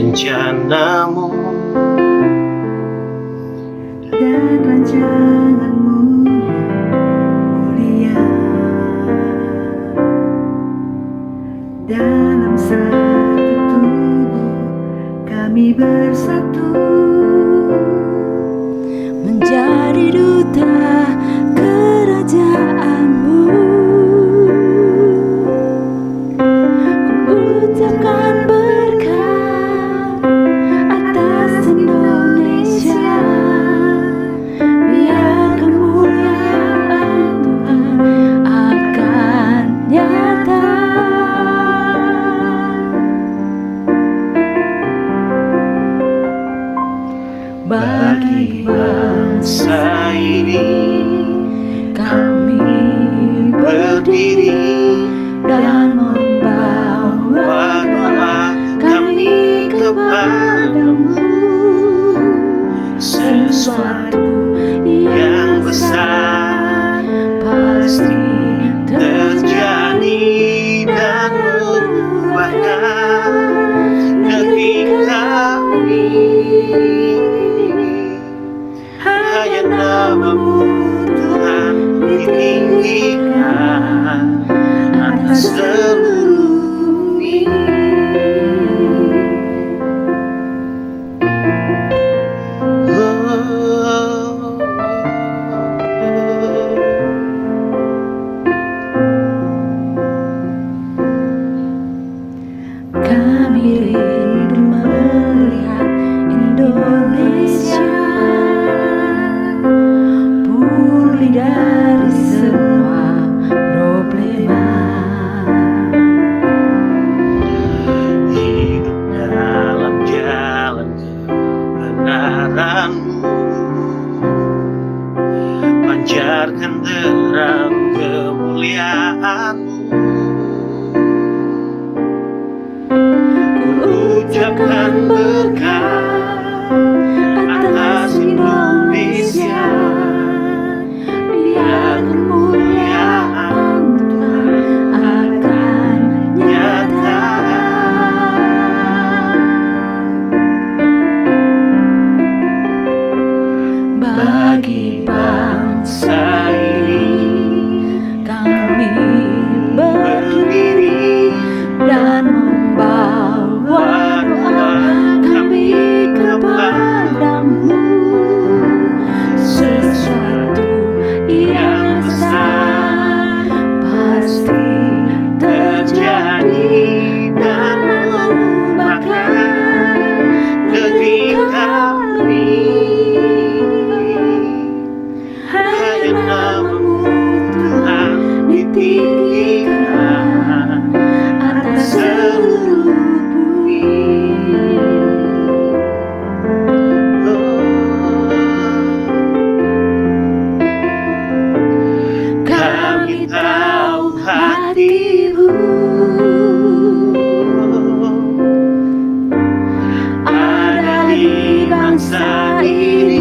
rencanamu dan rancanganmu mulia. Dalam satu tubuh kami bersatu menjadi duta kerajaanmu. Ku ucapkan berkat atas Indonesia, biar kemuliaan Tuhan akan nyata. Bagi bangsa ini kami berdiri dan membawa doa kami kepadamu. Sesuatu yang besar pasti terjadi dan mengubahkan negeri kami. Hanya namamu Tuhan ditinggikan atas seluruh bumi. Kami rindu melihat Indonesia pulih dari semua problema. hidup dalam jalan kebenaranmu, pancarkan terang kemuliaanmu. Ucapkan berkat atas Indonesia, biar kemuliaan Tuhan akan nyata. Bagi bangsa ini kami berdiri dan membawa doa kami kepadamu. Sesuatu yang besar pasti terjadi dan mengubahkan negeri kami. Hanya namamu Tuhan ditinggikan atas seluruh bumi. Kami tahu hatimu ada di bangsa ini.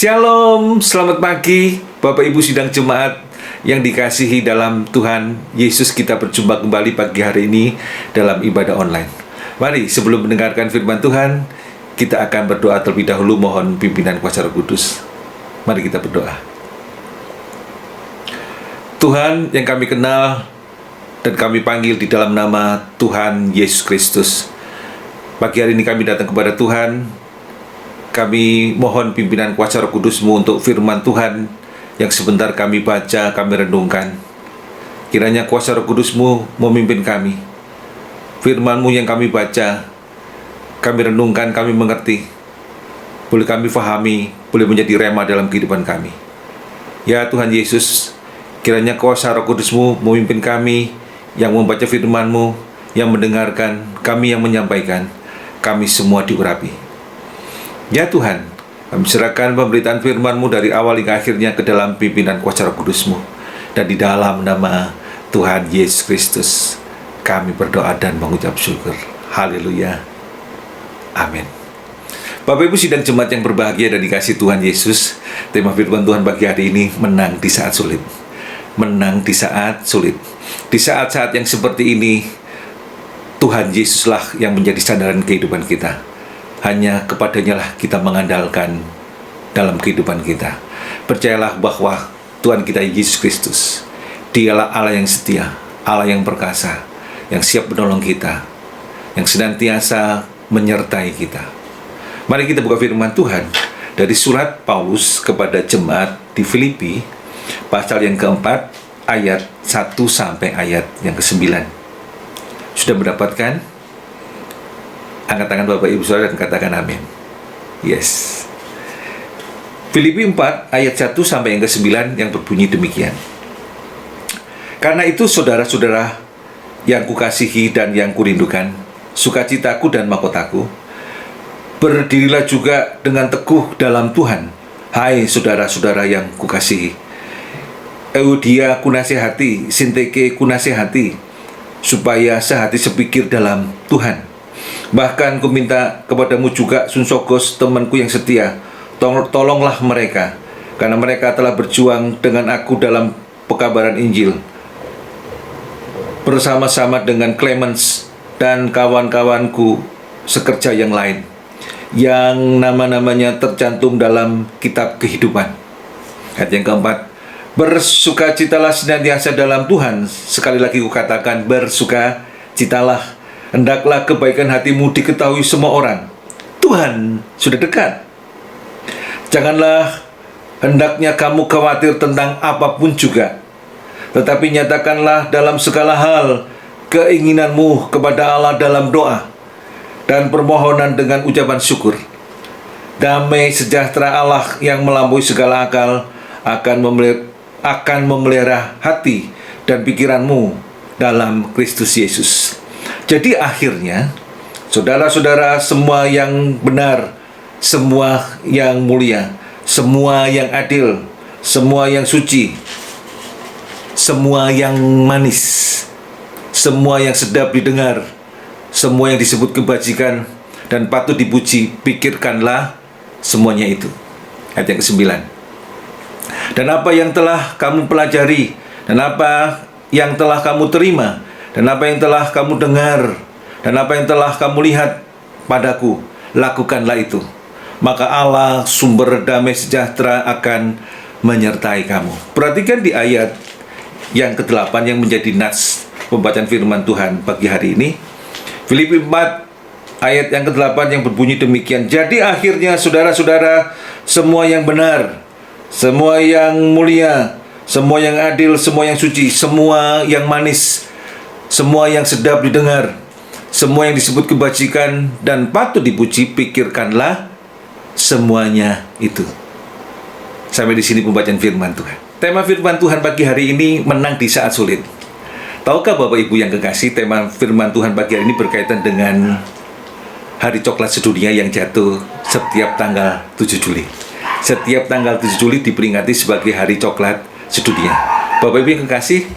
Shalom, selamat pagi Bapak Ibu sidang jemaat yang dikasihi dalam Tuhan Yesus. Kita berjumpa kembali pagi hari ini dalam ibadah online. Mari sebelum mendengarkan firman Tuhan, kita akan berdoa terlebih dahulu, mohon pimpinan kuasa Roh Kudus. Mari kita berdoa. Tuhan yang kami kenal dan kami panggil di dalam nama Tuhan Yesus Kristus, pagi hari ini kami datang kepada Tuhan. Kami mohon pimpinan kuasa Roh Kudus-Mu untuk firman Tuhan yang sebentar kami baca, kami renungkan. Kiranya kuasa Roh Kudus-Mu memimpin kami. Firman-Mu yang kami baca, kami renungkan, kami mengerti. Boleh kami fahami, boleh menjadi rema dalam kehidupan kami. Ya Tuhan Yesus, kiranya kuasa Roh Kudus-Mu memimpin kami yang membaca firman-Mu, yang mendengarkan, kami yang menyampaikan, kami semua diurapi. Ya Tuhan, kami serahkan pemberitaan firman-Mu dari awal hingga akhirnya ke dalam pimpinan kuasa Roh Kudus-Mu. Dan di dalam nama Tuhan Yesus Kristus, kami berdoa dan mengucap syukur. Haleluya. Amin. Bapak Ibu sidang jemaat yang berbahagia dan dikasihi Tuhan Yesus, tema firman Tuhan pagi hari ini, menang di saat sulit. Menang di saat sulit. Di saat-saat yang seperti ini, Tuhan Yesuslah yang menjadi sandaran kehidupan kita. Hanya kepadanya lah kita mengandalkan dalam kehidupan kita. Percayalah bahwa Tuhan kita Yesus Kristus, Dialah Allah yang setia, Allah yang perkasa, yang siap menolong kita, yang senantiasa menyertai kita. Mari kita buka firman Tuhan dari surat Paulus kepada jemaat di Filipi, pasal yang keempat, ayat 1 sampai ayat yang ke-9. Sudah mendapatkan? Angkat tangan Bapak Ibu Saudara dan katakan amin. Yes. Filipi 4 ayat 1 sampai yang ke-9 yang berbunyi demikian. Karena itu saudara-saudara yang kukasihi dan yang kurindukan, sukacitaku dan mahkotaku, berdirilah juga dengan teguh dalam Tuhan. Hai saudara-saudara yang kukasihi, Euodia kunasihati, Sinteke kunasihati, supaya sehati sepikir dalam Tuhan. Bahkan ku minta kepadamu juga Sunsogos, temanku yang setia, tolonglah mereka, karena mereka telah berjuang dengan aku dalam pekabaran Injil, bersama-sama dengan Clemens dan kawan-kawanku sekerja yang lain, yang nama-namanya tercantum dalam kitab kehidupan. Ayat yang keempat, bersukacitalah senantiasa dalam Tuhan. Sekali lagi kukatakan, bersukacitalah. Hendaklah kebaikan hatimu diketahui semua orang. Tuhan sudah dekat. Janganlah hendaknya kamu khawatir tentang apapun juga, tetapi nyatakanlah dalam segala hal keinginanmu kepada Allah dalam doa dan permohonan dengan ucapan syukur. Damai sejahtera Allah yang melampaui segala akal akan memelihara hati dan pikiranmu dalam Kristus Yesus. Jadi akhirnya, saudara-saudara semua yang benar, semua yang mulia, semua yang adil, semua yang suci, semua yang manis, semua yang sedap didengar, semua yang disebut kebajikan dan patut dipuji, pikirkanlah semuanya itu. Ayat yang ke-9. Dan apa yang telah kamu pelajari, dan apa yang telah kamu terima, dan apa yang telah kamu dengar, dan apa yang telah kamu lihat padaku, lakukanlah itu. Maka Allah sumber damai sejahtera akan menyertai kamu. Perhatikan di ayat yang ke-8 yang menjadi nats pembacaan firman Tuhan pagi hari ini. Filipi 4 ayat yang ke-8 yang berbunyi demikian. Jadi akhirnya saudara-saudara, semua yang benar, semua yang mulia, semua yang adil, semua yang suci, semua yang manis, semua yang sedap didengar, semua yang disebut kebajikan dan patut dipuji, pikirkanlah semuanya itu. Sampai di sini pembacaan firman Tuhan. Tema firman Tuhan pagi hari ini, menang di saat sulit. Tahukah Bapak Ibu yang kekasih, tema firman Tuhan pagi hari ini berkaitan dengan Hari Coklat Sedunia yang jatuh setiap tanggal 7 Juli. Setiap tanggal 7 Juli diperingati sebagai Hari Coklat Sedunia. Bapak Ibu yang kekasih,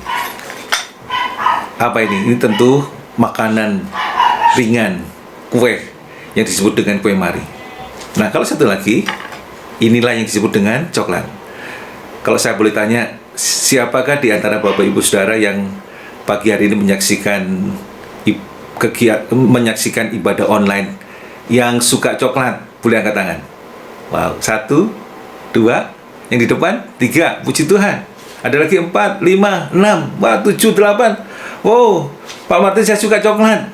apa ini? Ini tentu makanan ringan, kue yang disebut dengan kue mari. Nah, kalau satu lagi, Inilah yang disebut dengan coklat. Kalau saya boleh tanya, siapakah di antara Bapak Ibu Saudara yang pagi hari ini menyaksikan ibadah online yang suka coklat? Boleh angkat tangan. Wow, 1, 2, yang di depan 3, puji Tuhan. Ada lagi 4, 5, 6, 7, 8. Wow, Pak Martin, saya suka coklat.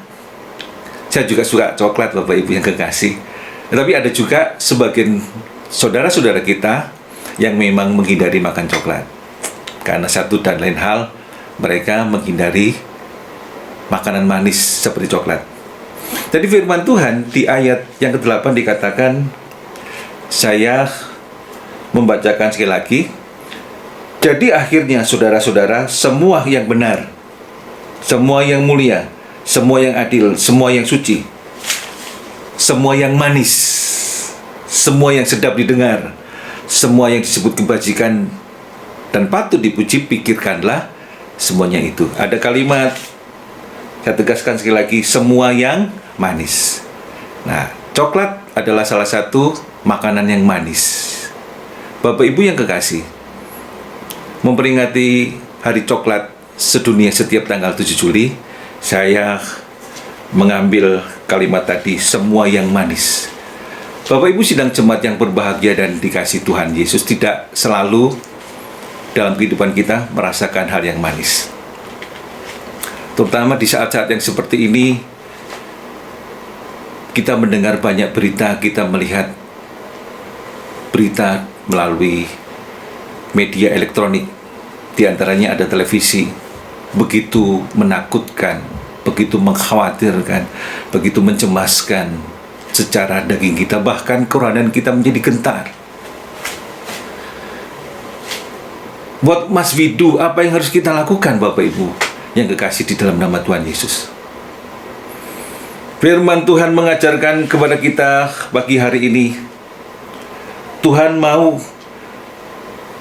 Saya juga suka coklat, Bapak Ibu yang kekasih. Tetapi ada juga sebagian saudara-saudara kita yang memang menghindari makan coklat. Karena satu dan lain hal, mereka menghindari makanan manis seperti coklat. Jadi firman Tuhan di ayat yang ke-8 dikatakan, saya membacakan sekali lagi. Jadi akhirnya saudara-saudara, semua yang benar, semua yang mulia, semua yang adil, semua yang suci, semua yang manis, semua yang sedap didengar, semua yang disebut kebajikan dan patut dipuji, pikirkanlah semuanya itu. Ada kalimat, saya tegaskan sekali lagi, semua yang manis. Nah, coklat adalah salah satu makanan yang manis. Bapak Ibu yang kekasih, memperingati Hari Coklat Sedunia setiap tanggal 7 Juli, saya mengambil kalimat tadi, semua yang manis. Bapak Ibu sidang jemaat yang berbahagia dan dikasih Tuhan Yesus, tidak selalu dalam kehidupan kita merasakan hal yang manis. Terutama di saat-saat yang seperti ini, kita mendengar banyak berita, kita melihat berita melalui media elektronik, di antaranya ada televisi, begitu menakutkan, begitu mengkhawatirkan, begitu mencemaskan secara daging kita, bahkan kerohanian kita menjadi gentar. What must we do? Apa yang harus kita lakukan, Bapak Ibu yang kekasih di dalam nama Tuhan Yesus? Firman Tuhan mengajarkan kepada kita pagi hari ini, Tuhan mau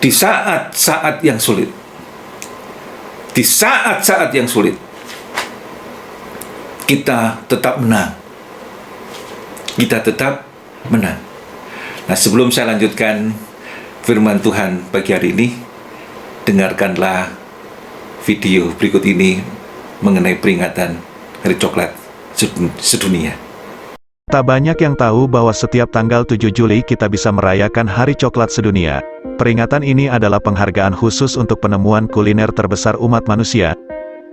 di saat-saat yang sulit, di saat-saat yang sulit, kita tetap menang. Kita tetap menang. Nah, sebelum saya lanjutkan firman Tuhan pagi hari ini, dengarkanlah video berikut ini mengenai peringatan Hari Coklat Sedunia. Tak banyak yang tahu bahwa setiap tanggal 7 Juli kita bisa merayakan Hari Coklat Sedunia. Peringatan ini adalah penghargaan khusus untuk penemuan kuliner terbesar umat manusia.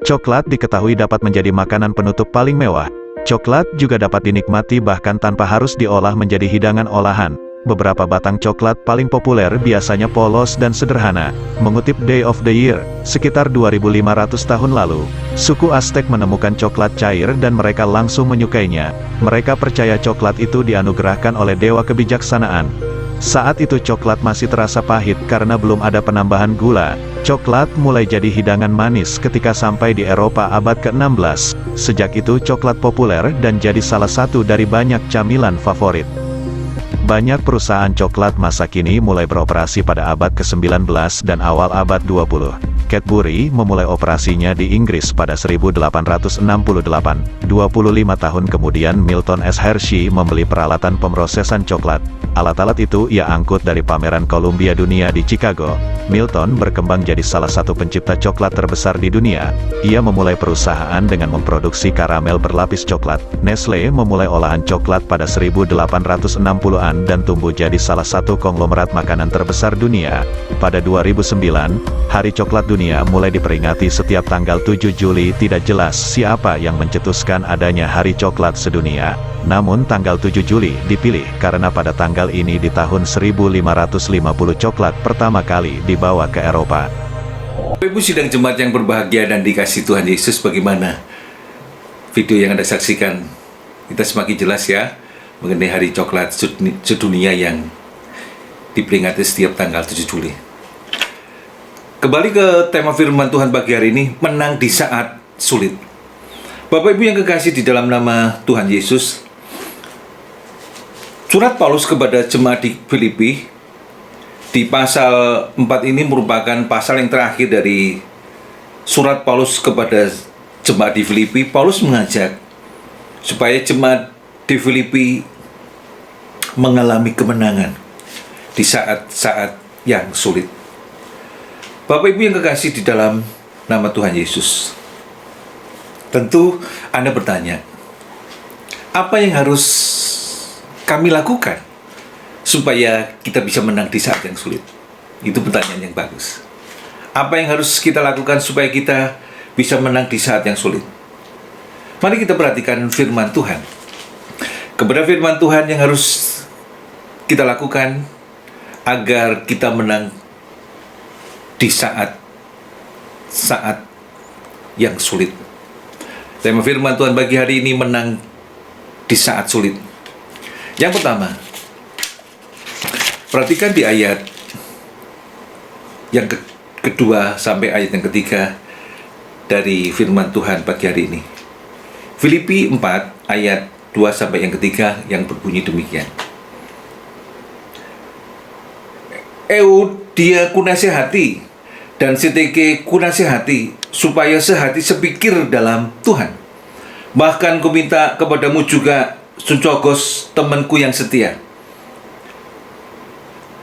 Coklat diketahui dapat menjadi makanan penutup paling mewah. Coklat juga dapat dinikmati bahkan tanpa harus diolah menjadi hidangan olahan. Beberapa batang coklat paling populer biasanya polos dan sederhana. Mengutip Day of the Year, sekitar 2500 tahun lalu, suku Aztec menemukan coklat cair dan mereka langsung menyukainya. Mereka percaya coklat itu dianugerahkan oleh dewa kebijaksanaan. Saat itu coklat masih terasa pahit karena belum ada penambahan gula. Coklat mulai jadi hidangan manis ketika sampai di Eropa abad ke-16. Sejak itu coklat populer dan jadi salah satu dari banyak camilan favorit. Banyak perusahaan coklat masa kini mulai beroperasi pada abad ke-19 dan awal abad 20. Cadbury memulai operasinya di Inggris pada 1868. 25 tahun kemudian Milton S. Hershey membeli peralatan pemrosesan coklat. Alat-alat itu ia angkut dari pameran Columbia Dunia di Chicago. Milton berkembang jadi salah satu pencipta coklat terbesar di dunia. Ia memulai perusahaan dengan memproduksi karamel berlapis coklat. Nestle memulai olahan coklat pada 1860-an dan tumbuh jadi salah satu konglomerat makanan terbesar dunia. Pada 2009, Hari Coklat Dunia mulai diperingati setiap tanggal 7 Juli. Tidak jelas siapa yang mencetuskan adanya Hari Coklat Sedunia. Namun tanggal 7 Juli dipilih karena pada tanggal ini di tahun 1550 coklat pertama kali dibawa ke Eropa. Ibu sidang jemaat yang berbahagia dan dikasih Tuhan Yesus, bagaimana video yang Anda saksikan? Kita semakin jelas ya mengenai Hari Coklat Sedunia yang diperingati setiap tanggal 7 Juli. Kembali ke tema firman Tuhan pagi hari ini, menang di saat sulit. Bapak Ibu yang kekasih di dalam nama Tuhan Yesus, surat Paulus kepada jemaat di Filipi di pasal 4 ini merupakan pasal yang terakhir dari surat Paulus kepada jemaat di Filipi. Paulus mengajak supaya jemaat di Filipi mengalami kemenangan. di saat-saat yang sulit. Bapak Ibu yang kekasih di dalam nama Tuhan Yesus, tentu Anda bertanya, apa yang harus kami lakukan supaya kita bisa menang di saat yang sulit? Itu pertanyaan yang bagus. Apa yang harus kita lakukan supaya kita bisa menang di saat yang sulit? Mari kita perhatikan firman Tuhan. Kepada firman Tuhan yang harus kita lakukan agar kita menang di saat yang sulit. Tema firman Tuhan bagi hari ini, menang di saat sulit. Yang pertama, perhatikan di ayat yang kedua sampai ayat yang ketiga dari firman Tuhan pagi hari ini. Filipi 4 ayat 2 sampai yang ketiga yang berbunyi demikian. Euodia kunasihati dan Sintike kunasihati supaya sehati sepikir dalam Tuhan. Bahkan kuminta kepadamu juga Suncogos, temanku yang setia.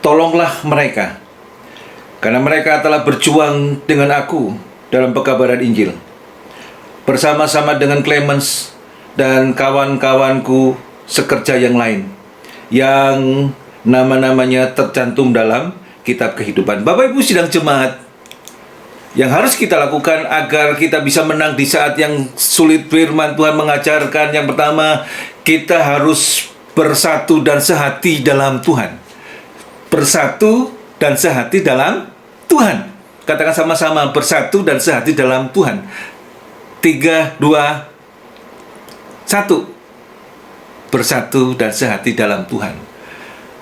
Tolonglah mereka, karena mereka telah berjuang dengan aku dalam pekabaran Injil, bersama-sama dengan Clemens dan kawan-kawanku sekerja yang lain, yang nama-namanya tercantum dalam kitab kehidupan. Bapak Ibu sidang jemaat, yang harus kita lakukan agar kita bisa menang di saat yang sulit, firman Tuhan mengajarkan yang pertama, kita harus bersatu dan sehati dalam Tuhan. Bersatu dan sehati dalam Tuhan. Katakan sama-sama, bersatu dan sehati dalam Tuhan. 3, 2, 1. Bersatu dan sehati dalam Tuhan.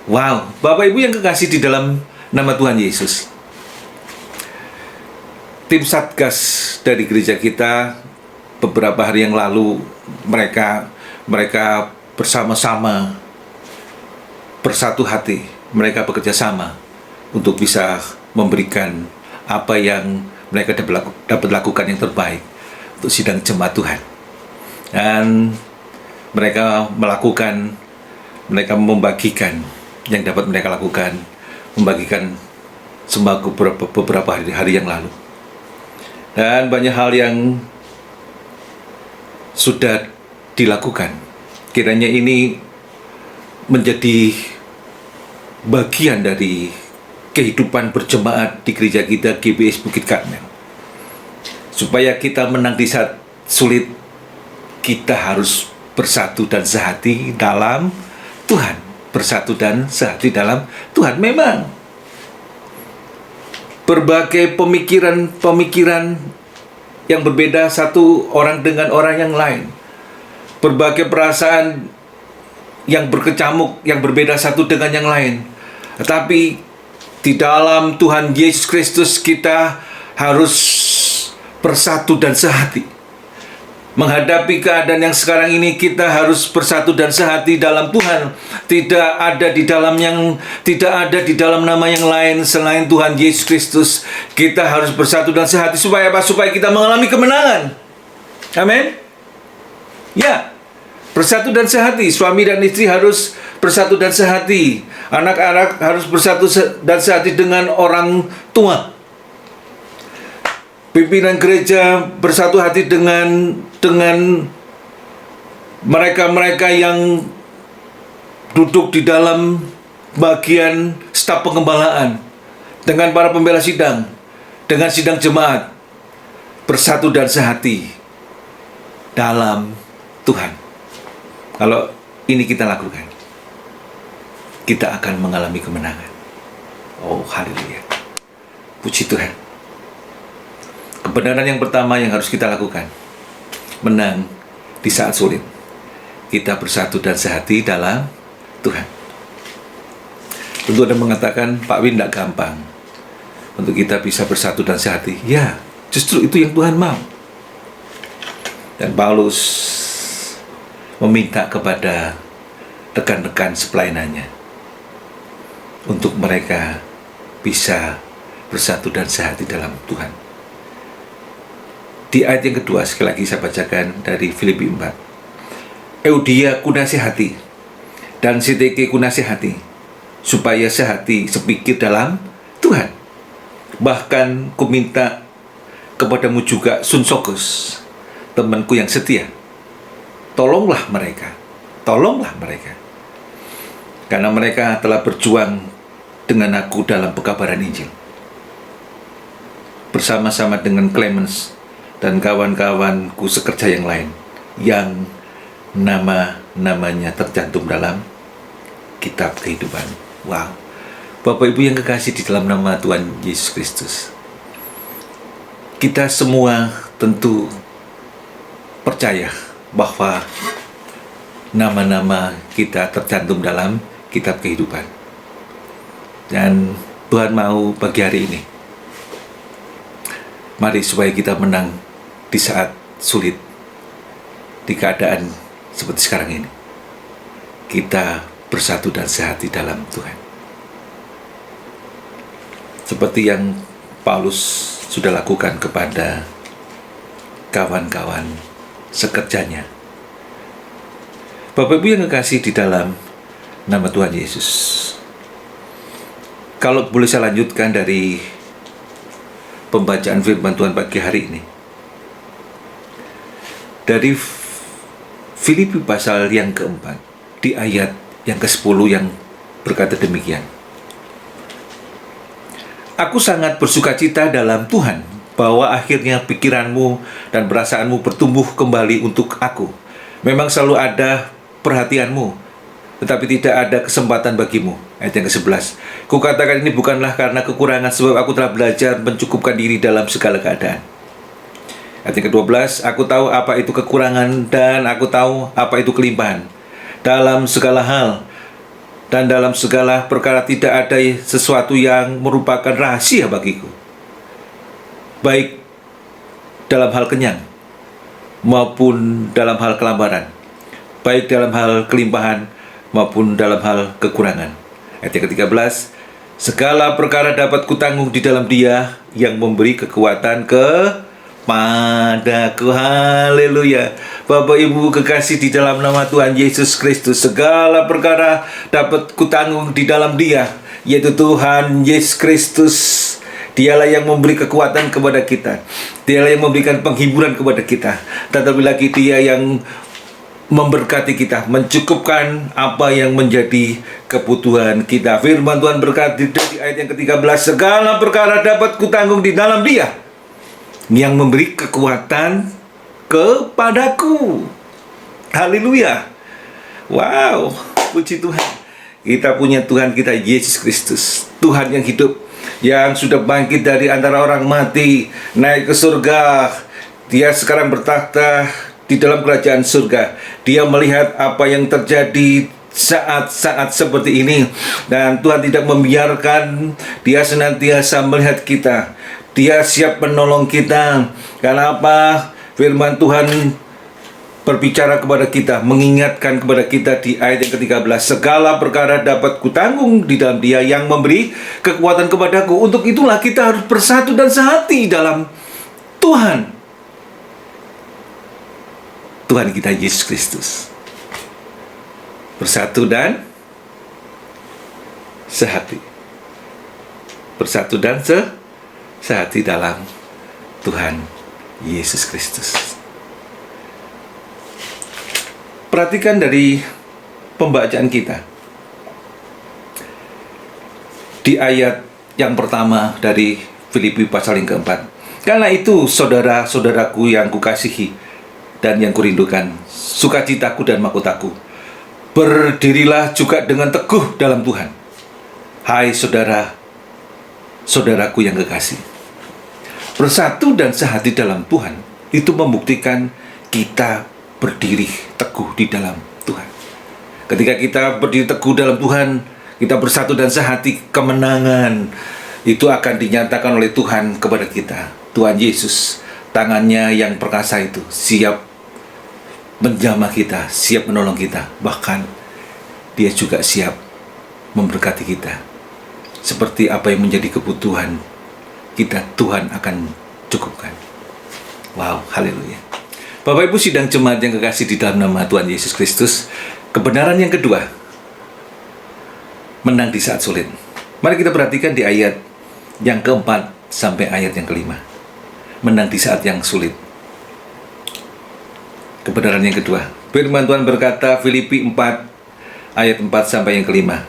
Wow, Bapak Ibu yang kekasih di dalam nama Tuhan Yesus, tim Satgas dari gereja kita beberapa hari yang lalu, mereka bersama-sama bersatu hati, mereka bekerja sama untuk bisa memberikan apa yang mereka dapat lakukan yang terbaik untuk sidang jemaat Tuhan. Dan mereka membagikan yang dapat mereka lakukan, membagikan sembako beberapa hari yang lalu. Dan banyak hal yang sudah dilakukan. Kiranya ini menjadi bagian dari kehidupan berjemaat di gereja kita, GBS Bukit Karmel. Supaya kita menang di saat sulit, kita harus bersatu dan sehati dalam Tuhan. Bersatu dan sehati dalam Tuhan. Memang berbagai pemikiran yang berbeda satu orang dengan orang yang lain. Berbagai perasaan yang berkecamuk, yang berbeda satu dengan yang lain. Tetapi di dalam Tuhan Yesus Kristus kita harus bersatu dan sehati. Menghadapi keadaan yang sekarang ini, kita harus bersatu dan sehati dalam Tuhan. Tidak ada di dalam nama yang lain selain Tuhan Yesus Kristus. Kita harus bersatu dan sehati supaya apa? Supaya kita mengalami kemenangan. Amin. Ya, bersatu dan sehati. Suami dan istri harus bersatu dan sehati. Anak-anak harus bersatu dan sehati dengan orang tua. Pimpinan gereja bersatu hati dengan mereka-mereka yang duduk di dalam bagian staf pengembalaan, dengan para pembela sidang, dengan sidang jemaat, bersatu dan sehati dalam Tuhan. Kalau ini kita lakukan, kita akan mengalami kemenangan. Oh, haleluya. Puji Tuhan. Kebenaran yang pertama yang harus kita lakukan, menang di saat sulit, kita bersatu dan sehati dalam Tuhan. Tentu Anda mengatakan, Pak Win, tidak gampang untuk kita bisa bersatu dan sehati. Ya, justru itu yang Tuhan mau. Dan Paulus meminta kepada rekan-rekan sepelayanannya untuk mereka bisa bersatu dan sehati dalam Tuhan. Di ayat yang kedua, sekali lagi saya bacakan dari Filipi 4. Euodia kunasihati dan Sintike kunasihati supaya sehati sepikir dalam Tuhan. Bahkan ku minta kepadamu juga Sunsokus, temanku yang setia. Tolonglah mereka. Karena mereka telah berjuang dengan aku dalam pekabaran Injil. Bersama-sama dengan Clemens dan kawan-kawanku sekerja yang lain yang nama-namanya tercantum dalam kitab kehidupan. Wow. Bapak Ibu yang kekasih di dalam nama Tuhan Yesus Kristus, kita semua tentu percaya bahwa nama-nama kita tercantum dalam kitab kehidupan. Dan Tuhan mau pagi hari ini, mari supaya kita menang di saat sulit, di keadaan seperti sekarang ini. Kita bersatu dan sehati dalam Tuhan. Seperti yang Paulus sudah lakukan kepada kawan-kawan sekerjanya. Bapak Ibu yang kekasih di dalam nama Tuhan Yesus, kalau boleh saya lanjutkan dari pembacaan firman Tuhan pagi hari ini, dari Filipi pasal yang keempat, di ayat yang ke-10 yang berkata demikian. Aku sangat bersukacita dalam Tuhan bahwa akhirnya pikiranmu dan perasaanmu bertumbuh kembali untuk aku. Memang selalu ada perhatianmu, tetapi tidak ada kesempatan bagimu. Ayat yang ke-11. Kukatakan ini bukanlah karena kekurangan, sebab aku telah belajar mencukupkan diri dalam segala keadaan. Ayat yang ke-12. Aku tahu apa itu kekurangan dan aku tahu apa itu kelimpahan. Dalam segala hal dan dalam segala perkara tidak ada sesuatu yang merupakan rahasia bagiku, baik dalam hal kenyang maupun dalam hal kelaparan, baik dalam hal kelimpahan maupun dalam hal kekurangan. Ayat yang ke-13. Segala perkara dapat kutanggung di dalam Dia yang memberi kekuatan kepadaku. Haleluya. Bapak Ibu kekasih di dalam nama Tuhan Yesus Kristus, segala perkara dapat kutanggung di dalam Dia, yaitu Tuhan Yesus Kristus. Dialah yang memberi kekuatan kepada kita. Dialah yang memberikan penghiburan kepada kita. Tetapi lagi Dia yang memberkati kita, mencukupkan apa yang menjadi kebutuhan kita. Firman Tuhan berkata di ayat yang ke-13, segala perkara dapat kutanggung di dalam Dia yang memberi kekuatan kepadaku. Haleluya. Wow, puji Tuhan. Kita punya Tuhan kita Yesus Kristus, Tuhan yang hidup, yang sudah bangkit dari antara orang mati, naik ke surga. Dia sekarang bertakhta di dalam kerajaan surga. Dia melihat apa yang terjadi saat-saat seperti ini, dan Tuhan tidak membiarkan. Dia senantiasa melihat kita. Dia siap menolong kita. Karena apa? Firman Tuhan berbicara kepada kita, mengingatkan kepada kita di ayat yang ke-13, segala perkara dapat kutanggung di dalam Dia yang memberi kekuatan kepadaku. Untuk itulah kita harus bersatu dan sehati dalam Tuhan. Tuhan kita Yesus Kristus. Bersatu dan sehati. Bersatu dan sehati dalam Tuhan Yesus Kristus. Perhatikan dari pembacaan kita di ayat yang pertama dari Filipi pasal yang keempat. Karena itu saudara-saudaraku yang kukasihi dan yang kurindukan, sukacitaku dan mahkotaku, berdirilah juga dengan teguh dalam Tuhan. Hai saudara-saudaraku yang kekasih. Bersatu dan sehati dalam Tuhan itu membuktikan kita berdiri teguh di dalam Tuhan. Ketika kita berdiri teguh dalam Tuhan, kita bersatu dan sehati, kemenangan itu akan dinyatakan oleh Tuhan kepada kita. Tuhan Yesus, tangannya yang perkasa itu siap menjamah kita, siap menolong kita. Bahkan Dia juga siap memberkati kita. Seperti apa yang menjadi kebutuhan kita, Tuhan akan cukupkan. Wow, haleluya. Bapak Ibu sidang jemaat yang kekasih di dalam nama Tuhan Yesus Kristus, kebenaran yang kedua menang di saat sulit. Mari kita perhatikan di ayat yang keempat sampai ayat yang kelima. Menang di saat yang sulit. Kebenaran yang kedua, firman Tuhan berkata, Filipi 4 ayat 4 sampai yang kelima.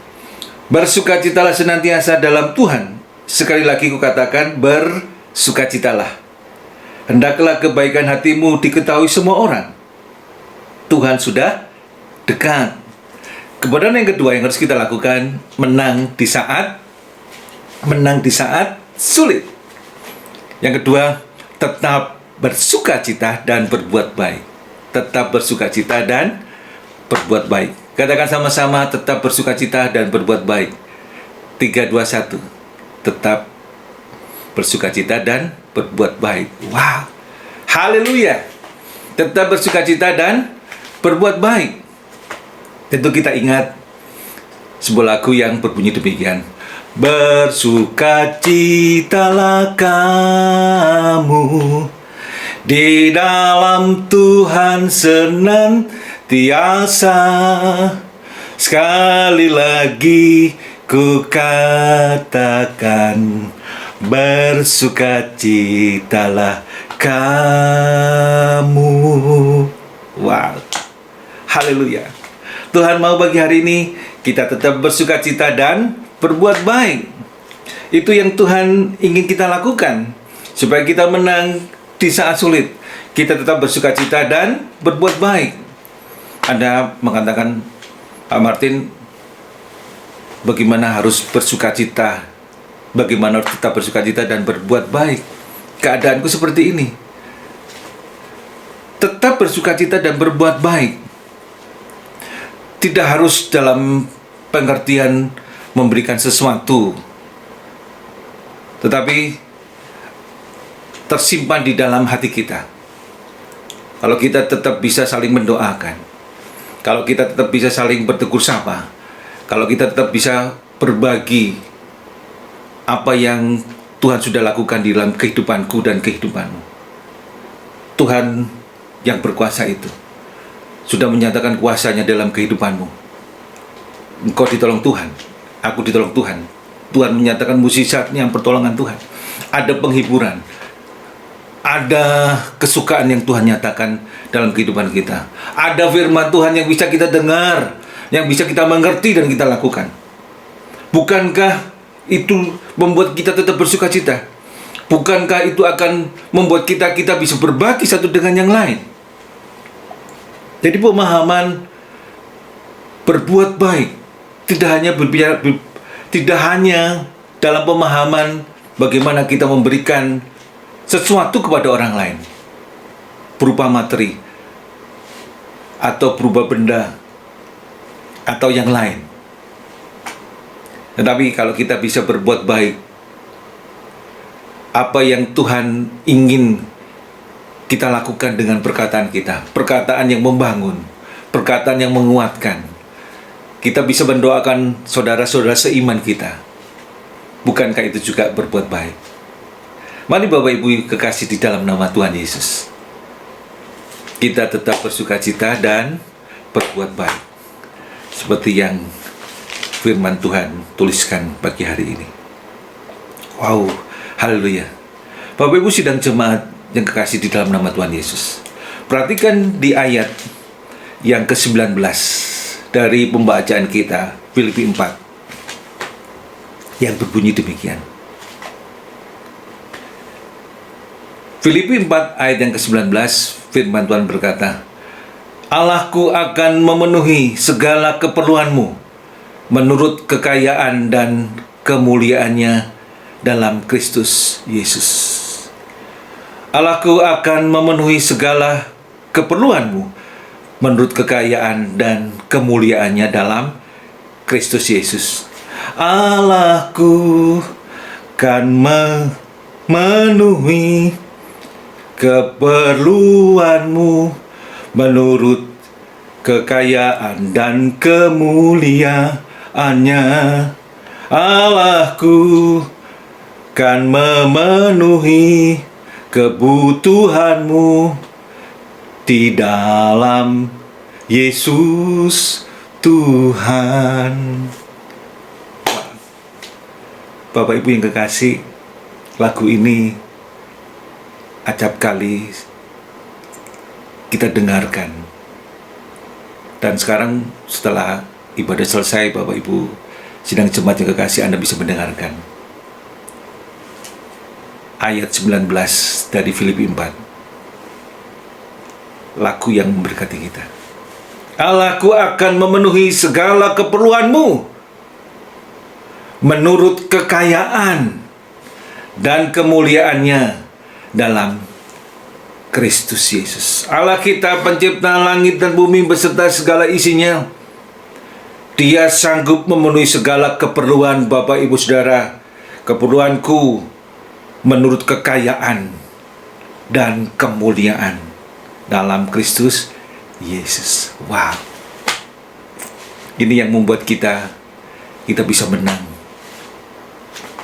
Bersukacitalah senantiasa dalam Tuhan. Sekali lagi kukatakan, bersukacitalah. Hendaklah kebaikan hatimu diketahui semua orang. Tuhan sudah dekat. Kebenaran yang kedua yang harus kita lakukan, menang di saat sulit. Yang kedua, tetap bersukacita dan berbuat baik. Tetap bersukacita dan berbuat baik. Katakan sama-sama, tetap bersukacita dan berbuat baik. 3, 2, 1. Tetap bersukacita dan berbuat baik. Wow. Haleluya. Tetap bersukacita dan berbuat baik. Tentu kita ingat sebuah lagu yang berbunyi demikian. Bersukacitalah kamu di dalam Tuhan senantiasa. Sekali lagi ku katakan, bersukacitalah kamu. Wow. Haleluya. Tuhan mau bagi hari ini kita tetap bersukacita dan berbuat baik. Itu yang Tuhan ingin kita lakukan supaya kita menang di saat sulit. Kita tetap bersukacita dan berbuat baik. Anda mengatakan, Pak Martin, bagaimana harus bersukacita? Bagaimana harus tetap bersukacita dan berbuat baik? Keadaanku seperti ini. Tetap bersukacita dan berbuat baik. Tidak harus dalam pengertian memberikan sesuatu, tetapi tersimpan di dalam hati kita. Kalau kita tetap bisa saling mendoakan, kalau kita tetap bisa saling bertegur sapa, kalau kita tetap bisa berbagi apa yang Tuhan sudah lakukan di dalam kehidupanku dan kehidupanmu. Tuhan yang berkuasa itu sudah menyatakan kuasanya dalam kehidupanmu. Engkau ditolong Tuhan, aku ditolong Tuhan. Tuhan menyatakan mukjizatnya, pertolongan Tuhan. Ada penghiburan, ada kesukaan yang Tuhan nyatakan dalam kehidupan kita. Ada firman Tuhan yang bisa kita dengar, yang bisa kita mengerti dan kita lakukan. Bukankah itu membuat kita tetap bersukacita? Bukankah itu akan membuat kita bisa berbagi satu dengan yang lain? Jadi pemahaman berbuat baik tidak hanya dalam pemahaman bagaimana kita memberikan sesuatu kepada orang lain berupa materi atau berupa benda atau yang lain. Tetapi kalau kita bisa berbuat baik, apa yang Tuhan ingin kita lakukan dengan perkataan kita, perkataan yang membangun, perkataan yang menguatkan, kita bisa mendoakan saudara-saudara seiman kita. Bukankah itu juga berbuat baik? Mari Bapak Ibu kekasih di dalam nama Tuhan Yesus, kita tetap bersukacita dan berbuat baik, seperti yang firman Tuhan tuliskan pagi hari ini. Wow, haleluya. Bapak Ibu sidang jemaat yang kekasih di dalam nama Tuhan Yesus, perhatikan di ayat yang ke-19 dari pembacaan kita, Filipi 4, yang berbunyi demikian. Filipi 4 ayat yang ke-19, firman Tuhan berkata, Allahku akan memenuhi segala keperluanmu menurut kekayaan dan kemuliaannya dalam Kristus Yesus. Allahku akan memenuhi segala keperluanmu menurut kekayaan dan kemuliaannya dalam Kristus Yesus. Allahku akan memenuhi keperluanmu menurut kekayaan dan kemuliaannya. Allahku akan memenuhi kebutuhanmu di dalam Yesus Tuhan. Bapak Ibu yang kekasih, lagu ini acap kali kita dengarkan. Dan sekarang setelah ibadah selesai, Bapak Ibu sidang jemaat yang kekasih, Anda bisa mendengarkan ayat 19 dari Filipi 4. Lagu yang memberkati kita. Allahku akan memenuhi segala keperluanmu menurut kekayaan dan kemuliaannya dalam Kristus Yesus. Allah kita pencipta langit dan bumi beserta segala isinya. Dia sanggup memenuhi segala keperluan Bapak Ibu Saudara. Keperluanku menurut kekayaan dan kemuliaan dalam Kristus Yesus. Wow. Ini yang membuat kita bisa menang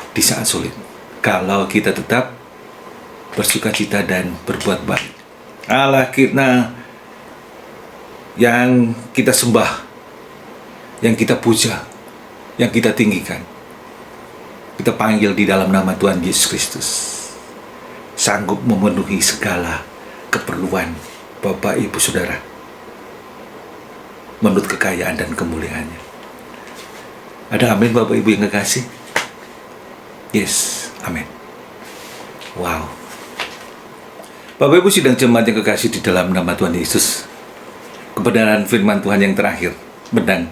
di saat sulit. Kalau kita tetap bersukacita dan berbuat baik. Allah kita yang kita sembah, yang kita puja, yang kita tinggikan, kita panggil di dalam nama Tuhan Yesus Kristus, sanggup memenuhi segala keperluan Bapak Ibu Saudara menurut kekayaan dan kemuliaannya. Ada amin Bapak Ibu yang kekasih? Yes, amin. Wow. Bapak Ibu sidang jemaat yang kekasih di dalam nama Tuhan Yesus, kebenaran firman Tuhan yang terakhir menang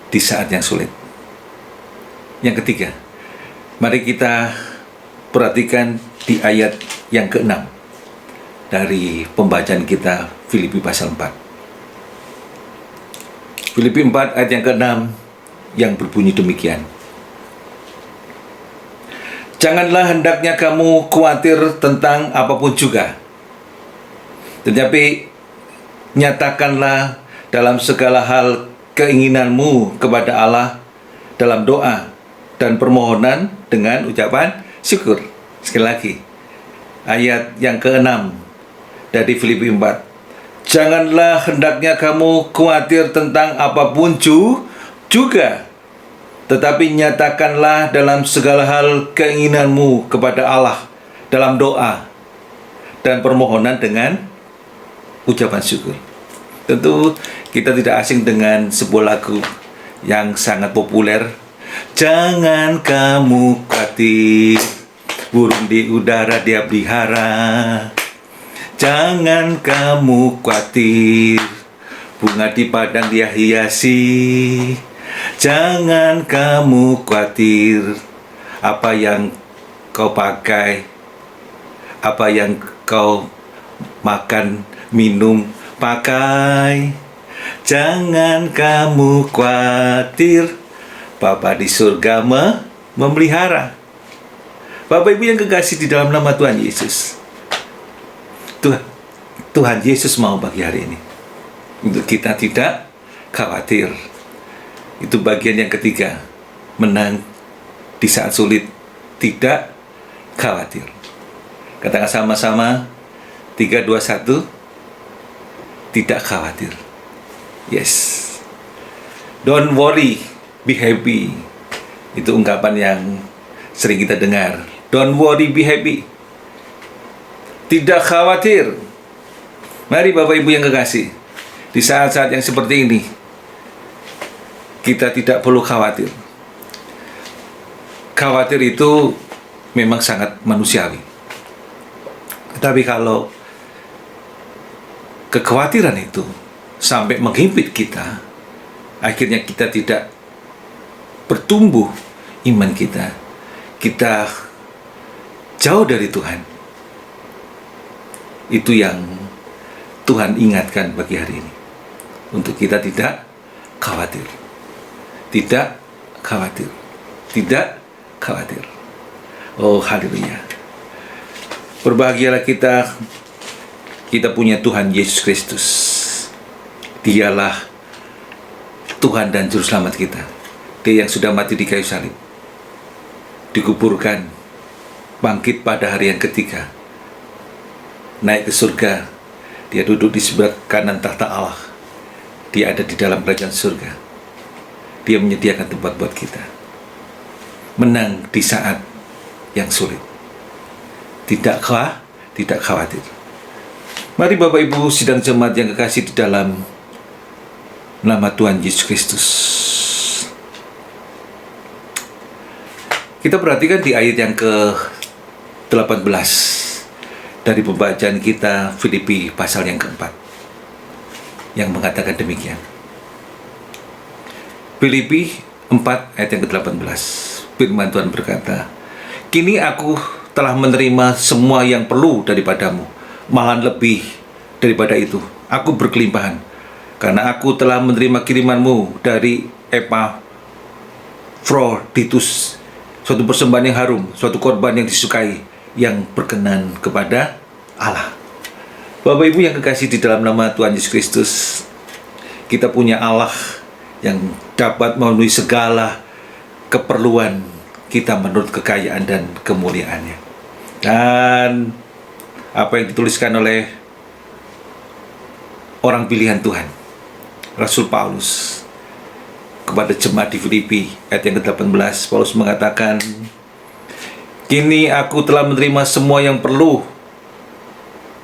di saat yang sulit. Yang ketiga, mari kita perhatikan di ayat yang ke-6 dari pembacaan kita Filipi pasal 4. Filipi 4 ayat yang ke-6 yang berbunyi demikian. Janganlah hendaknya kamu khawatir tentang apapun juga, tetapi nyatakanlah dalam segala hal keinginanmu kepada Allah dalam doa dan permohonan dengan ucapan syukur. Sekali lagi, ayat yang ke-6 dari Filipi 4. Janganlah hendaknya kamu khawatir tentang apapun juga, tetapi nyatakanlah dalam segala hal keinginanmu kepada Allah dalam doa dan permohonan dengan ucapan syukur. Tentu kita tidak asing dengan sebuah lagu yang sangat populer. Jangan kamu khawatir, burung di udara dia pelihara. Jangan kamu khawatir, bunga di padang dia hiasi. Jangan kamu khawatir apa yang kau pakai, apa yang kau makan, minum, pakai. Jangan kamu khawatir, Bapa di surga memelihara. Bapak Ibu yang kekasih di dalam nama Tuhan Yesus, Tuhan Yesus mau bagi hari ini untuk kita tidak khawatir. Itu bagian yang ketiga, menang di saat sulit, tidak khawatir. Katakan sama-sama, 3, 2, 1, tidak khawatir. Yes. Don't worry, be happy. Itu ungkapan yang sering kita dengar. Don't worry, be happy. Tidak khawatir. Mari Bapak Ibu yang kekasih, di saat-saat yang seperti ini, kita tidak perlu khawatir. Khawatir itu memang sangat manusiawi. Tetapi kalau kekhawatiran itu sampai menghimpit kita, akhirnya kita tidak bertumbuh iman kita. Kita jauh dari Tuhan. Itu yang Tuhan ingatkan bagi hari ini. Untuk kita tidak khawatir. Tidak khawatir. Tidak khawatir. Oh, haleluya. Berbahagialah kita punya Tuhan Yesus Kristus. Dialah Tuhan dan Juru Selamat kita. Dia yang sudah mati di kayu salib, dikuburkan, bangkit pada hari yang ketiga, naik ke surga. Dia duduk di sebelah kanan tahta Allah. Dia ada di dalam kerajaan surga. Dia menyediakan tempat buat kita. menang di saat yang sulit. Tidak khawatir. Mari Bapak Ibu sidang jemaat yang kekasih di dalam nama Tuhan Yesus Kristus. Kita perhatikan di ayat yang ke-18 dari pembacaan kita Filipi pasal yang keempat, yang mengatakan demikian. Filipi 4 ayat yang ke-18. Firman Tuhan berkata, "Kini aku telah menerima semua yang perlu daripadamu, malahan lebih daripada itu. Aku berkelimpahan, karena aku telah menerima kirimanmu dari Epafroditus, suatu persembahan yang harum, suatu korban yang disukai, yang berkenan kepada Allah." Bapak Ibu yang kekasih di dalam nama Tuhan Yesus Kristus, kita punya Allah yang dapat memenuhi segala keperluan kita menurut kekayaan dan kemuliaannya. Dan apa yang dituliskan oleh orang pilihan Tuhan, Rasul Paulus, kepada jemaat di Filipi, ayat yang ke-18, Paulus mengatakan, "Kini aku telah menerima semua yang perlu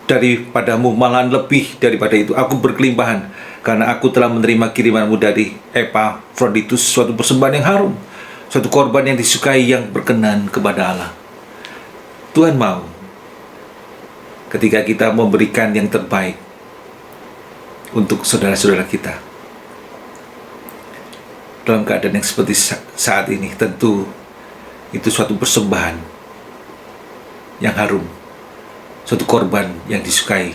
daripadamu, malahan lebih daripada itu. Aku berkelimpahan, karena aku telah menerima kirimanmu dari Epafroditus, suatu persembahan yang harum, suatu korban yang disukai, yang berkenan kepada Allah." Tuhan mau ketika kita memberikan yang terbaik untuk saudara-saudara kita dalam keadaan yang seperti saat ini, tentu itu suatu persembahan yang harum, suatu korban yang disukai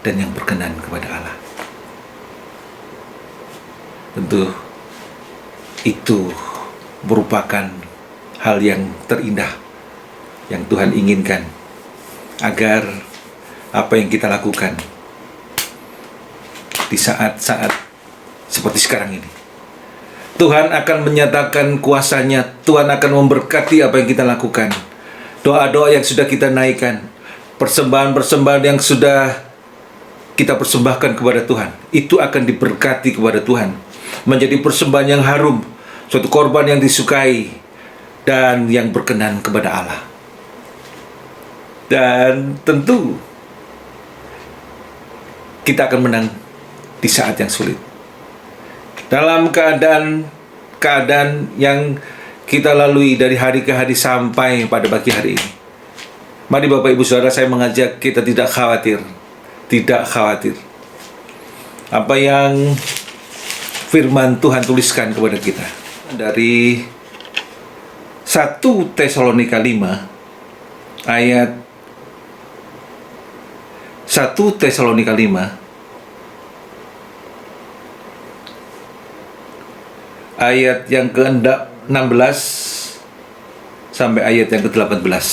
dan yang berkenan kepada Allah. Tentu itu merupakan hal yang terindah yang Tuhan inginkan, agar apa yang kita lakukan di saat-saat seperti sekarang ini, Tuhan akan menyatakan kuasa-Nya. Tuhan akan memberkati apa yang kita lakukan. Doa-doa yang sudah kita naikkan, persembahan-persembahan yang sudah kita persembahkan kepada Tuhan, itu akan diberkati kepada Tuhan, menjadi persembahan yang harum, suatu korban yang disukai dan yang berkenan kepada Allah. Dan tentu kita akan menang di saat yang sulit. Dalam keadaan yang kita lalui dari hari ke hari sampai pada pagi hari ini, mari Bapak Ibu Saudara, saya mengajak kita tidak khawatir. Tidak khawatir. Apa yang firman Tuhan tuliskan kepada kita dari 1 Tesalonika 5 ayat 1 Tesalonika 5 ayat yang ke-16 sampai ayat yang ke-18.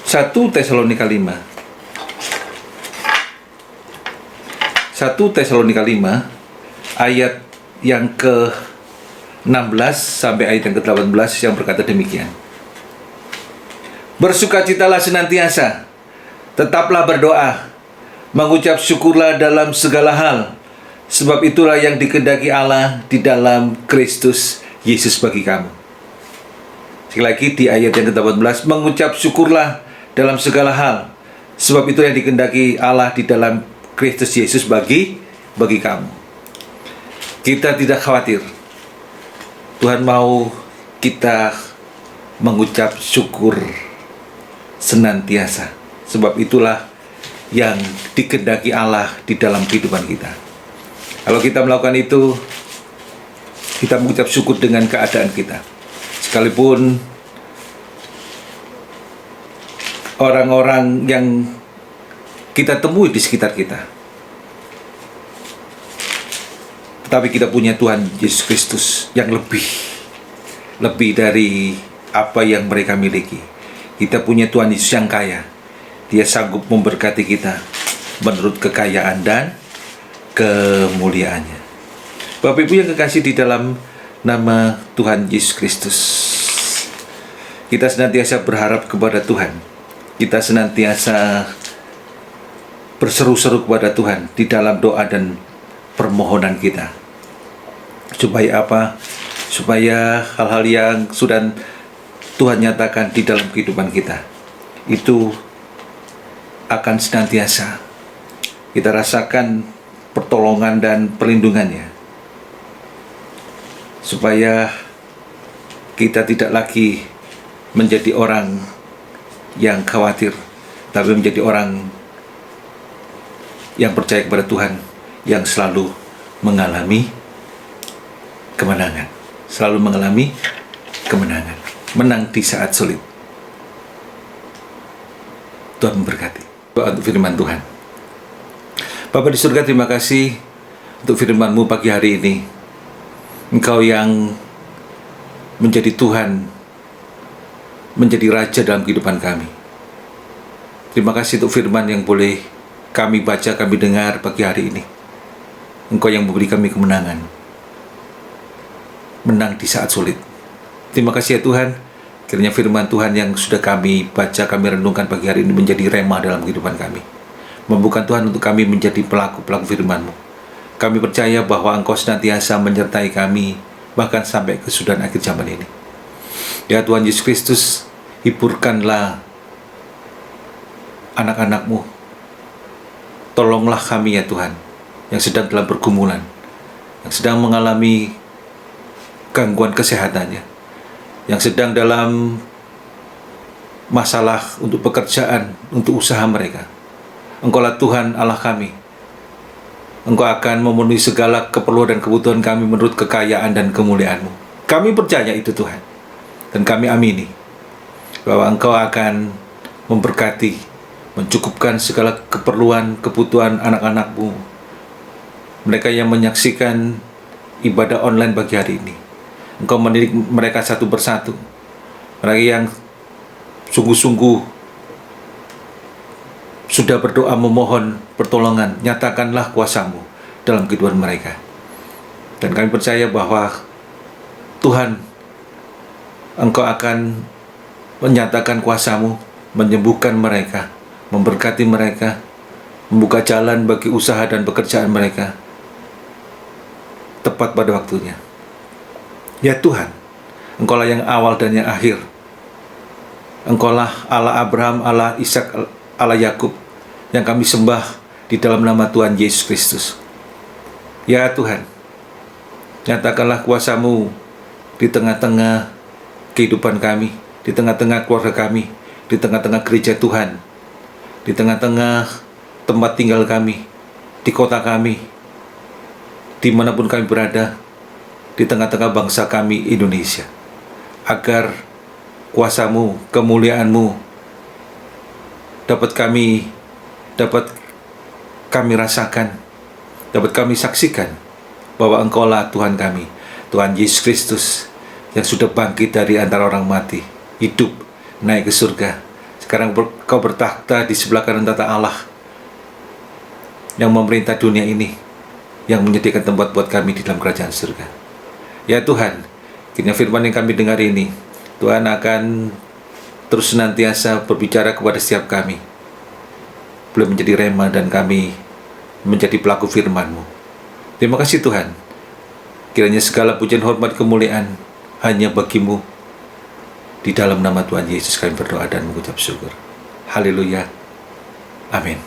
1 Tesalonika 5 ayat yang ke-16 sampai ayat yang ke-18 yang berkata demikian. "Bersukacitalah senantiasa, tetaplah berdoa, mengucap syukurlah dalam segala hal, sebab itulah yang dikehendaki Allah di dalam Kristus Yesus bagi kamu." Sekali lagi di ayat yang ke-18, mengucap syukurlah dalam segala hal, sebab itu yang dikehendaki Allah di dalam Kristus Yesus bagi kamu. Kita tidak khawatir. Tuhan mau kita mengucap syukur senantiasa, sebab itulah yang dikehendaki Allah di dalam kehidupan kita. Kalau kita melakukan itu, kita mengucap syukur dengan keadaan kita, sekalipun orang-orang yang kita temui di sekitar kita, tetapi kita punya Tuhan Yesus Kristus yang lebih dari apa yang mereka miliki. Kita punya Tuhan Yesus yang kaya. Dia sanggup memberkati kita menurut kekayaan dan kemuliaannya. Bapak Ibu yang kekasih di dalam nama Tuhan Yesus Kristus, kita senantiasa berharap kepada Tuhan. Kita senantiasa berseru-seru kepada Tuhan di dalam doa dan permohonan kita, Supaya apa? Supaya hal-hal yang sudah Tuhan nyatakan di dalam kehidupan kita itu akan senantiasa kita rasakan pertolongan dan perlindungannya, supaya kita tidak lagi menjadi orang yang khawatir, tapi menjadi orang yang percaya kepada Tuhan, yang selalu mengalami kemenangan, selalu mengalami kemenangan, menang di saat sulit. Tuhan memberkati. Doa untuk firman Tuhan. Bapa di surga, terima kasih untuk firman-Mu pagi hari ini. Engkau yang menjadi Tuhan, menjadi Raja dalam kehidupan kami. Terima kasih untuk firman yang boleh kami baca, kami dengar pagi hari ini. Engkau yang memberi kami kemenangan, menang di saat sulit. Terima kasih ya Tuhan, kiranya firman Tuhan yang sudah kami baca, kami renungkan pagi hari ini menjadi rema dalam kehidupan kami. Membuka Tuhan untuk kami menjadi pelaku-pelaku firman-Mu. Kami percaya bahwa Engkau senantiasa menyertai kami, bahkan sampai kesudahan akhir zaman ini. Ya Tuhan Yesus Kristus, hiburkanlah anak-anak-Mu. Tolonglah kami ya Tuhan, yang sedang dalam pergumulan, yang sedang mengalami gangguan kesehatannya, yang sedang dalam masalah untuk pekerjaan, untuk usaha mereka. Engkaulah Tuhan Allah kami. Engkau akan memenuhi segala keperluan dan kebutuhan kami menurut kekayaan dan kemuliaan-Mu. Kami percaya itu Tuhan, dan kami amini bahwa Engkau akan memberkati, mencukupkan segala keperluan, kebutuhan anak-anak-Mu, mereka yang menyaksikan ibadah online pagi hari ini. Engkau mendidik mereka satu persatu, mereka yang sungguh-sungguh sudah berdoa memohon pertolongan. Nyatakanlah kuasa-Mu dalam kehidupan mereka. Dan kami percaya bahwa Tuhan, Engkau akan menyatakan kuasa-Mu, menyembuhkan mereka, memberkati mereka, membuka jalan bagi usaha dan pekerjaan mereka tepat pada waktunya. Ya Tuhan, Engkaulah yang awal dan yang akhir. Engkaulah Allah Abraham, Allah Ishak, Allah Yakub, yang kami sembah di dalam nama Tuhan Yesus Kristus. Ya Tuhan, nyatakanlah kuasa-Mu di tengah-tengah kehidupan kami, di tengah-tengah keluarga kami, di tengah-tengah gereja Tuhan, di tengah-tengah tempat tinggal kami, di kota kami, dimanapun kami berada, di tengah-tengah bangsa kami Indonesia, agar kuasa-Mu, kemuliaan-Mu dapat kami rasakan, dapat kami saksikan bahwa Engkaulah Tuhan kami, Tuhan Yesus Kristus, yang sudah bangkit dari antara orang mati, hidup, naik ke surga. Sekarang Kau bertakhta di sebelah kanan tata Allah, yang memerintah dunia ini, yang menyediakan tempat buat kami di dalam kerajaan surga. Ya Tuhan, kiranya firman yang kami dengar ini, Tuhan akan terus senantiasa berbicara kepada setiap kami, boleh menjadi rema dan kami menjadi pelaku firman-Mu. Terima kasih Tuhan. Kiranya segala pujian, hormat, kemuliaan hanya bagi-Mu. Di dalam nama Tuhan Yesus kami berdoa dan mengucap syukur. Haleluya. Amin.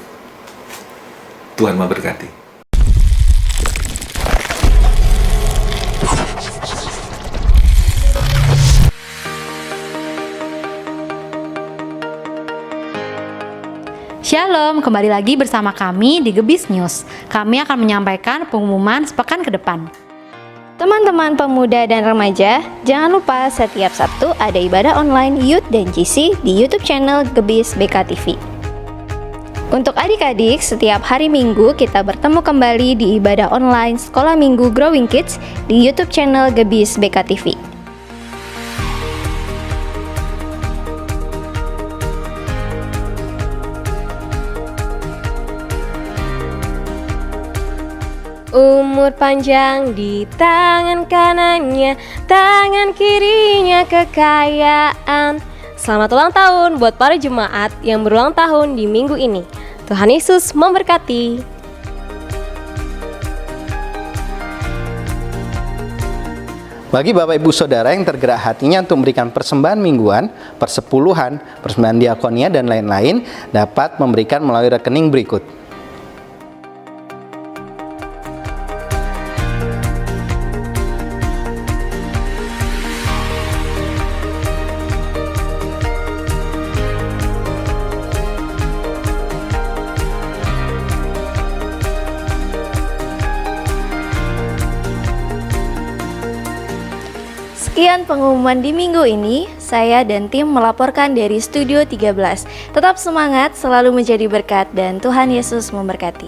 Tuhan memberkati. Shalom, kembali lagi bersama kami di Gebis News. Kami akan menyampaikan pengumuman sepekan ke depan. Teman-teman pemuda dan remaja, jangan lupa setiap Sabtu ada ibadah online Youth dan GC di YouTube channel Gebis BKTV. Untuk adik-adik, setiap hari Minggu kita bertemu kembali di ibadah online Sekolah Minggu Growing Kids di YouTube channel Gebis BKTV. Umur panjang di tangan kanannya, tangan kirinya kekayaan. Selamat ulang tahun buat para jemaat yang berulang tahun di minggu ini. Tuhan Yesus memberkati. Bagi Bapak Ibu Saudara yang tergerak hatinya untuk memberikan persembahan mingguan, persepuluhan, persembahan diakonia, dan lain-lain, dapat memberikan melalui rekening berikut. Sekian pengumuman di minggu ini, saya dan tim melaporkan dari Studio 13. Tetap semangat, selalu menjadi berkat, dan Tuhan Yesus memberkati.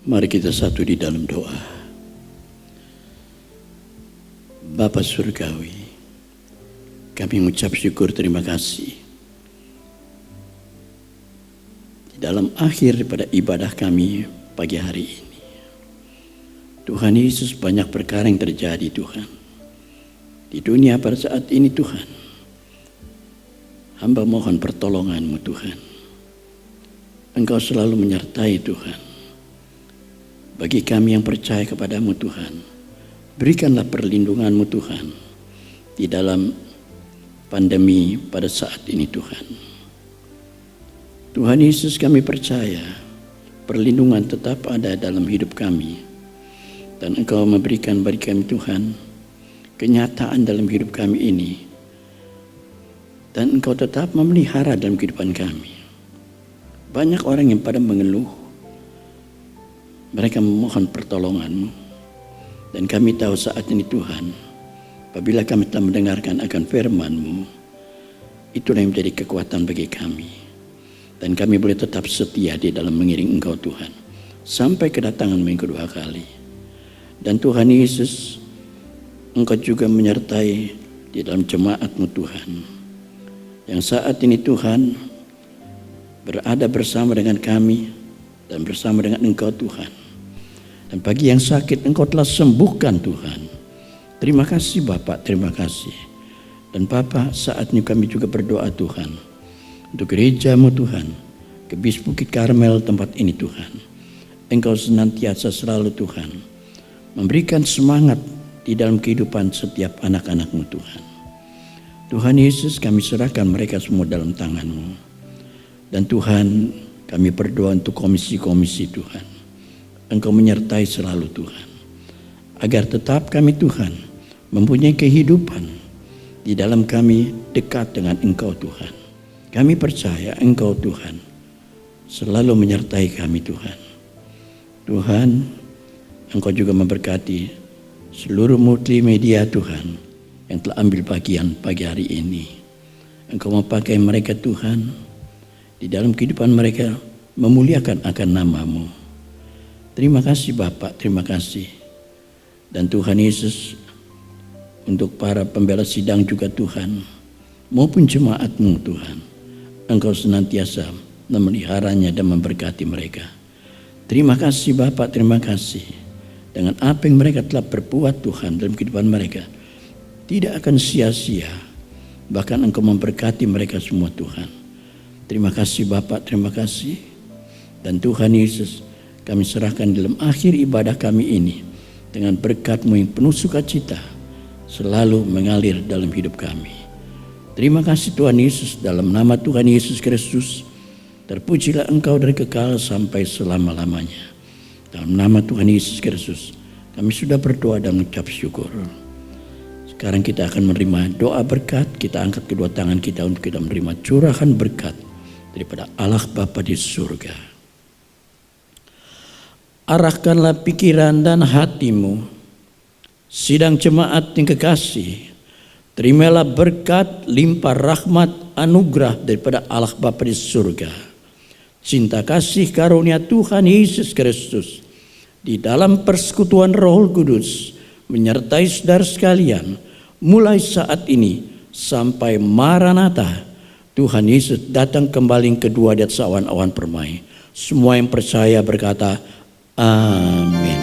Mari kita satu di dalam doa. Bapa Surgawi, kami mengucap syukur terima kasih di dalam akhir pada ibadah kami pagi hari ini. Tuhan Yesus, banyak perkara yang terjadi Tuhan di dunia pada saat ini Tuhan. Hamba mohon pertolongan-Mu Tuhan. Engkau selalu menyertai Tuhan. Bagi kami yang percaya kepada-Mu Tuhan, berikanlah perlindungan-Mu Tuhan di dalam pandemi pada saat ini Tuhan. Tuhan Yesus, kami percaya perlindungan tetap ada dalam hidup kami, dan Engkau memberikan bagi kami Tuhan kenyataan dalam hidup kami ini, dan Engkau tetap memelihara dalam kehidupan kami. Banyak orang yang pada mengeluh, mereka memohon pertolongan-Mu, dan kami tahu saat ini Tuhan, apabila kami telah mendengarkan akan firman-Mu, itulah yang menjadi kekuatan bagi kami. Dan kami boleh tetap setia di dalam mengiring Engkau Tuhan, sampai kedatangan-Mu yang kedua kali. Dan Tuhan Yesus, Engkau juga menyertai di dalam jemaat-Mu Tuhan, yang saat ini Tuhan berada bersama dengan kami dan bersama dengan Engkau Tuhan. Dan bagi yang sakit Engkau telah sembuhkan Tuhan. Terima kasih Bapak, terima kasih. Dan Bapak, saat ini kami juga berdoa Tuhan, untuk gereja-Mu Tuhan, Gebis Bukit Karmel tempat ini Tuhan. Engkau senantiasa selalu Tuhan, memberikan semangat di dalam kehidupan setiap anak-anak-Mu Tuhan. Tuhan Yesus, kami serahkan mereka semua dalam tangan-Mu. Dan Tuhan, kami berdoa untuk komisi-komisi Tuhan. Engkau menyertai selalu Tuhan, agar tetap kami Tuhan mempunyai kehidupan di dalam kami dekat dengan Engkau Tuhan. Kami percaya Engkau Tuhan selalu menyertai kami Tuhan. Tuhan, Engkau juga memberkati seluruh multimedia Tuhan yang telah ambil bagian pagi hari ini. Engkau memakai mereka Tuhan di dalam kehidupan mereka, memuliakan akan nama-Mu. Terima kasih Bapak, terima kasih. Dan Tuhan Yesus, untuk para pembela sidang juga Tuhan, maupun jemaat-Mu Tuhan, Engkau senantiasa memeliharanya dan memberkati mereka. Terima kasih Bapak, terima kasih. Dengan apa yang mereka telah berbuat Tuhan dalam kehidupan mereka, tidak akan sia-sia. Bahkan Engkau memberkati mereka semua Tuhan. Terima kasih Bapak, terima kasih. Dan Tuhan Yesus, kami serahkan dalam akhir ibadah kami ini, dengan berkat-Mu yang penuh sukacita, selalu mengalir dalam hidup kami. Terima kasih Tuhan Yesus, dalam nama Tuhan Yesus Kristus, terpujilah Engkau dari kekal sampai selama-lamanya. Dalam nama Tuhan Yesus Kristus, kami sudah berdoa dan mengucap syukur. Sekarang kita akan menerima doa berkat. Kita angkat kedua tangan kita untuk kita menerima curahan berkat daripada Allah Bapa di surga. Arahkanlah pikiran dan hatimu, sidang jemaat yang kekasih, terimalah berkat limpah rahmat anugerah daripada Allah Bapa di surga. Cinta kasih karunia Tuhan Yesus Kristus di dalam persekutuan Roh Kudus menyertai saudara sekalian mulai saat ini sampai Maranatha. Tuhan Yesus datang kembali kedua di atas awan-awan permai. Semua yang percaya berkata, amin.